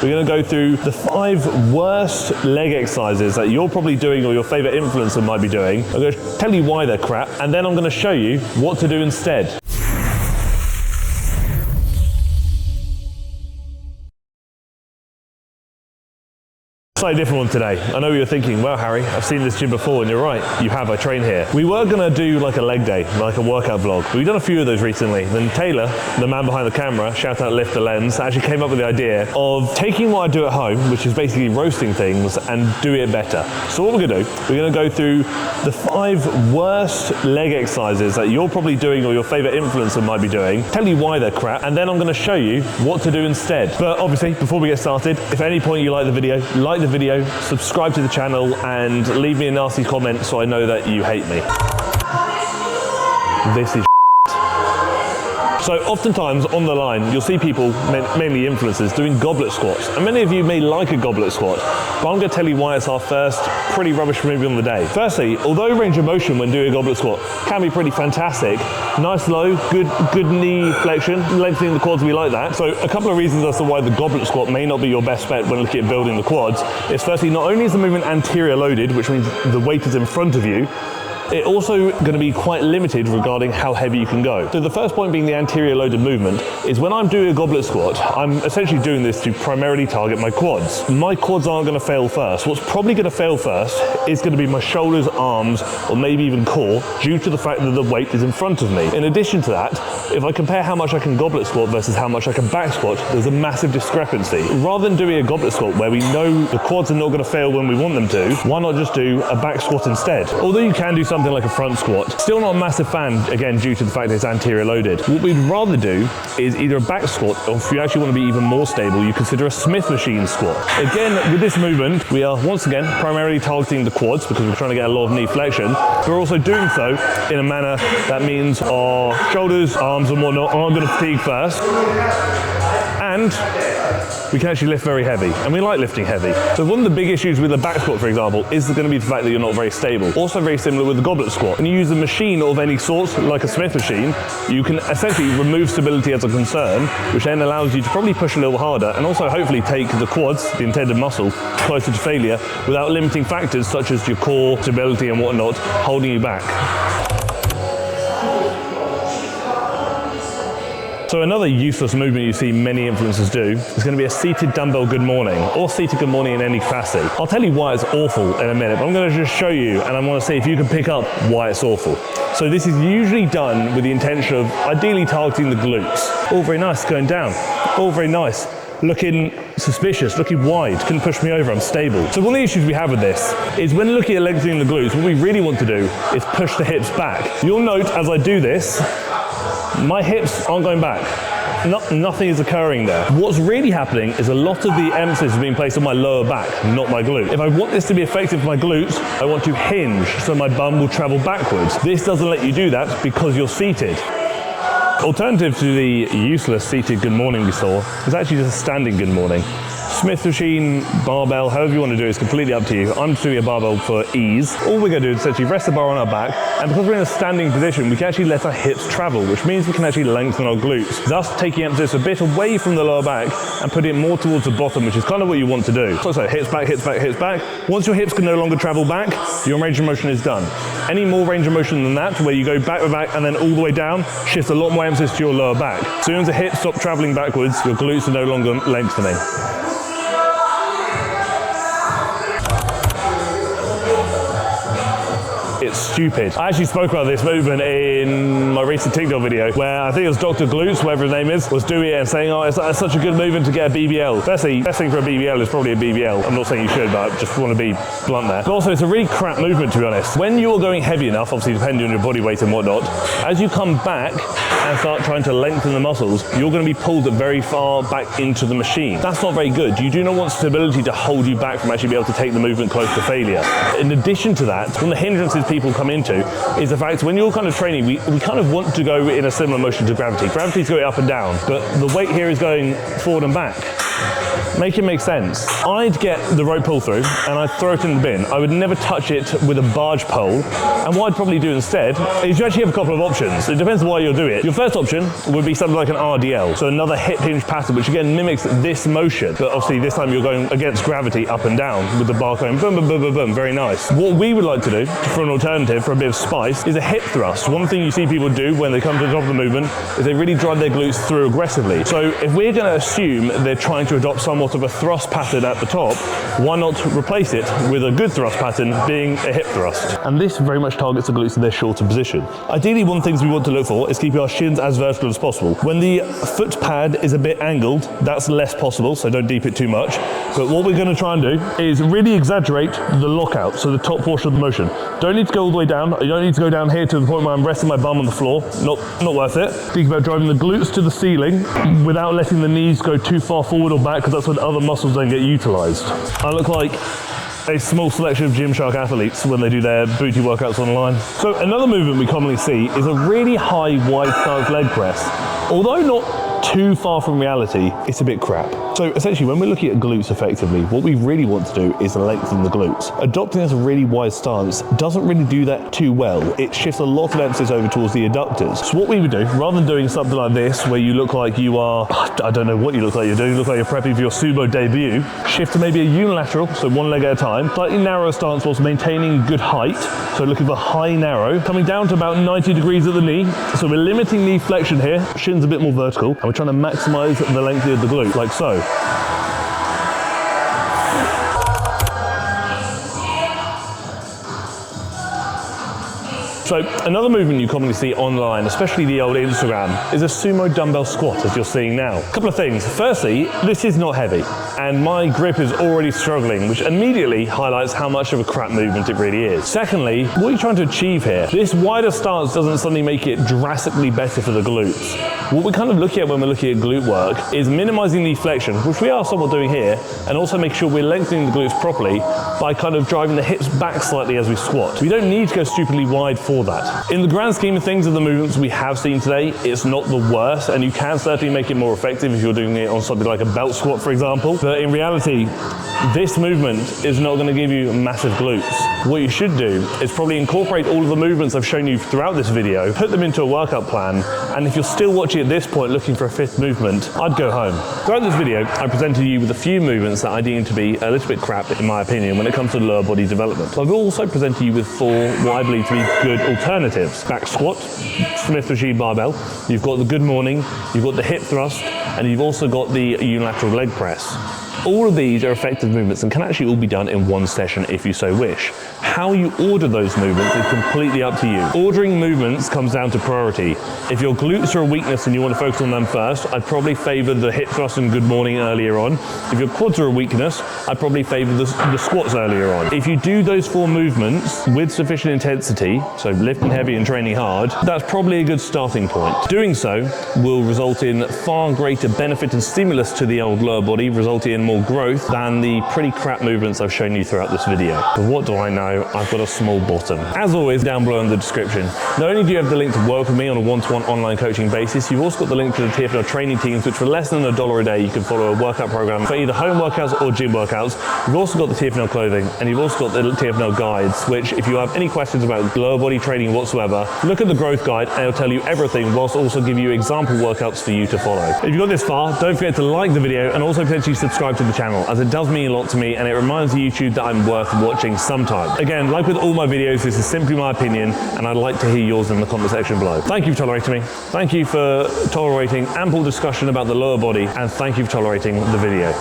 We're going to go through the 5 worst leg exercises that you're probably doing or your favorite influencer might be doing. I'm going to tell you why they're crap, and then I'm going to show you what to do instead. Slightly different one today. I know you're thinking, well, Harry, I've seen this gym before, and you're right, you have, I train here. We were gonna do like a leg day, like a workout vlog, but we've done a few of those recently. Then Taylor, the man behind the camera, shout out Lift the Lens, actually came up with the idea of taking what I do at home, which is basically roasting things, and do it better. So what we're gonna do, we're gonna go through the 5 worst leg exercises that you're probably doing or your favorite influencer might be doing, tell you why they're crap, and then I'm gonna show you what to do instead. But obviously, before we get started, if at any point you like the video, subscribe to the channel, and leave me a nasty comment so I know that you hate me. This is So oftentimes on the line, you'll see people, mainly influencers, doing goblet squats. And many of you may like a goblet squat, but I'm going to tell you why it's our first pretty rubbish movie on the day. Firstly, although range of motion when doing a goblet squat can be pretty fantastic, nice low, good knee flexion, lengthening the quads, we like that. So a couple of reasons as to why the goblet squat may not be your best bet when looking at building the quads is firstly, not only is the movement anterior loaded, which means the weight is in front of you, it's also going to be quite limited regarding how heavy you can go. So the first point being the anterior loaded movement is when I'm doing a goblet squat, I'm essentially doing this to primarily target my quads. My quads aren't going to fail first. What's probably going to fail first is going to be my shoulders, arms, or maybe even core, due to the fact that the weight is in front of me. In addition to that, if I compare how much I can goblet squat versus how much I can back squat, there's a massive discrepancy. Rather than doing a goblet squat where we know the quads are not going to fail when we want them to, why not just do a back squat instead? Although you can do something like a front squat, still not a massive fan, again, due to the fact that it's anterior loaded. What we'd rather do is either a back squat, or if you actually want to be even more stable, you consider a Smith machine squat. Again, with this movement, we are once again primarily targeting the quads because we're trying to get a lot of knee flexion. We're also doing so in a manner that means our shoulders, arms, and whatnot aren't going to fatigue first. And we can actually lift very heavy, and we like lifting heavy. So one of the big issues with the back squat, for example, is going to be the fact that you're not very stable. Also very similar with the goblet squat. When you use a machine of any sort, like a Smith machine, you can essentially remove stability as a concern, which then allows you to probably push a little harder, and also hopefully take the quads, the intended muscle, closer to failure without limiting factors such as your core, stability, and whatnot, holding you back. So another useless movement you see many influencers do is going to be a seated dumbbell good morning, or seated good morning in any capacity. I'll tell you why it's awful in a minute, but I'm going to just show you, and I want to see if you can pick up why it's awful. So this is usually done with the intention of ideally targeting the glutes. All very nice, going down. All very nice. Looking suspicious, looking wide, couldn't push me over, I'm stable. So one of the issues we have with this is when looking at lengthening the glutes, what we really want to do is push the hips back. You'll note as I do this, my hips aren't going back. Nothing is occurring there. What's really happening is a lot of the emphasis is being placed on my lower back, not my glute. If I want this to be effective for my glutes, I want to hinge so my bum will travel backwards. This doesn't let you do that because you're seated. Alternative to the useless seated good morning we saw is actually just a standing good morning. Smith machine, barbell, however you want to do it, is completely up to you. I'm just doing a barbell for ease. All we're going to do is essentially rest the bar on our back, and because we're in a standing position, we can actually let our hips travel, which means we can actually lengthen our glutes, thus taking emphasis a bit away from the lower back and putting it more towards the bottom, which is kind of what you want to do. So hips back, hips back, hips back. Once your hips can no longer travel back, your range of motion is done. Any more range of motion than that, where you go back with back and then all the way down, shifts a lot more emphasis to your lower back. As soon as the hips stop traveling backwards, your glutes are no longer lengthening. It's stupid. I actually spoke about this movement in my recent TikTok video where I think it was Dr. Glutes, whatever his name is, was doing it and saying, oh, it's such a good movement to get a BBL. Firstly, best thing for a BBL is probably a BBL. I'm not saying you should, but I just want to be blunt there. But also, it's a really crap movement, to be honest. When you're going heavy enough, obviously depending on your body weight and whatnot, as you come back and start trying to lengthen the muscles, you're going to be pulled very far back into the machine. That's not very good. You do not want stability to hold you back from actually being able to take the movement close to failure. In addition to that, one of the hindrances people come into is the fact when you're kind of training, we kind of want to go in a similar motion to gravity. Gravity's going up and down, but the weight here is going forward and back. Make it make sense. I'd get the rope pull through and I'd throw it in the bin. I would never touch it with a barge pole. And what I'd probably do instead is you actually have a couple of options. It depends on why you'll do it. Your first option would be something like an RDL, so another hip hinge pattern, which again mimics this motion, but obviously this time you're going against gravity up and down with the bar going boom, boom, boom, boom, boom. Very nice. What we would like to do for an alternative, for a bit of spice, is a hip thrust. One thing you see people do when they come to the top of the movement is they really drive their glutes through aggressively. So if we're going to assume they're trying to adopt somewhat of a thrust pattern at the top, why not replace it with a good thrust pattern being a hip thrust? And this very much targets the glutes in their shorter position. Ideally, one of the things we want to look for is keeping our shins as vertical as possible. When the foot pad is a bit angled, that's less possible, so don't deep it too much. But what we're going to try and do is really exaggerate the lockout, so the top portion of the motion. Don't need to go all the way down. You don't need to go down here to the point where I'm resting my bum on the floor. Not worth it. Think about driving the glutes to the ceiling without letting the knees go too far forward or back, because that's when other muscles don't get utilized. I look like a small selection of Gymshark athletes when they do their booty workouts online. So another movement we commonly see is a really high wide stance leg press. Although not too far from reality, it's a bit crap. So essentially, when we're looking at glutes effectively, what we really want to do is lengthen the glutes. Adopting this really wide stance doesn't really do that too well. It shifts a lot of emphasis over towards the adductors. So what we would do, rather than doing something like this, where you look like you are, I don't know what you look like you're doing, you look like you're prepping for your sumo debut, shift to maybe a unilateral, so one leg at a time, slightly narrower stance whilst maintaining good height, so looking for high narrow, coming down to about 90 degrees at the knee, so we're limiting knee flexion here, shins a bit more vertical, and we're trying to maximize the length of the glute, like so. So another movement you commonly see online, especially the old Instagram, is a sumo dumbbell squat, as you're seeing now. A couple of things. Firstly, this is not heavy, and my grip is already struggling, which immediately highlights how much of a crap movement it really is. Secondly, what are you trying to achieve here? This wider stance doesn't suddenly make it drastically better for the glutes. What we're kind of looking at when we're looking at glute work is minimizing the flexion, which we are somewhat doing here, and also make sure we're lengthening the glutes properly by kind of driving the hips back slightly as we squat. We don't need to go stupidly wide for that. In the grand scheme of things of the movements we have seen today, it's not the worst, and you can certainly make it more effective if you're doing it on something like a belt squat, for example. But in reality, this movement is not going to give you massive glutes. What you should do is probably incorporate all of the movements I've shown you throughout this video, put them into a workout plan, and if you're still watching at this point looking for a fifth movement, I'd go home. Throughout this video, I presented you with a few movements that I deem to be a little bit crap, in my opinion, when it comes to lower body development. I've also presented you with 4 what I believe to be good alternatives. Back squat, Smith machine barbell, you've got the good morning, you've got the hip thrust, and you've also got the unilateral leg press. All of these are effective movements and can actually all be done in one session if you so wish. How you order those movements is completely up to you. Ordering movements comes down to priority. If your glutes are a weakness and you want to focus on them first, I'd probably favor the hip thrust and good morning earlier on. If your quads are a weakness, I'd probably favor the squats earlier on. If you do those 4 movements with sufficient intensity, so lifting heavy and training hard, that's probably a good starting point. Doing so will result in far greater benefit and stimulus to the old lower body, resulting in more growth than the pretty crap movements I've shown you throughout this video. But what do I know? I've got a small bottom. As always, down below in the description, not only do you have the link to work with me on a one-to-one online coaching basis, you've also got the link to the TFNL training teams, which for less than $1 a day, you can follow a workout program for either home workouts or gym workouts. You've also got the TFNL clothing, and you've also got the TFNL guides, which if you have any questions about lower body training whatsoever, look at the growth guide and it'll tell you everything, whilst also give you example workouts for you to follow. If you got this far, don't forget to like the video and also potentially subscribe to the channel, as it does mean a lot to me and it reminds YouTube that I'm worth watching sometime. Again, like with all my videos, this is simply my opinion and I'd like to hear yours in the comment section below. Thank you for tolerating me. Thank you for tolerating ample discussion about the lower body, and thank you for tolerating the video.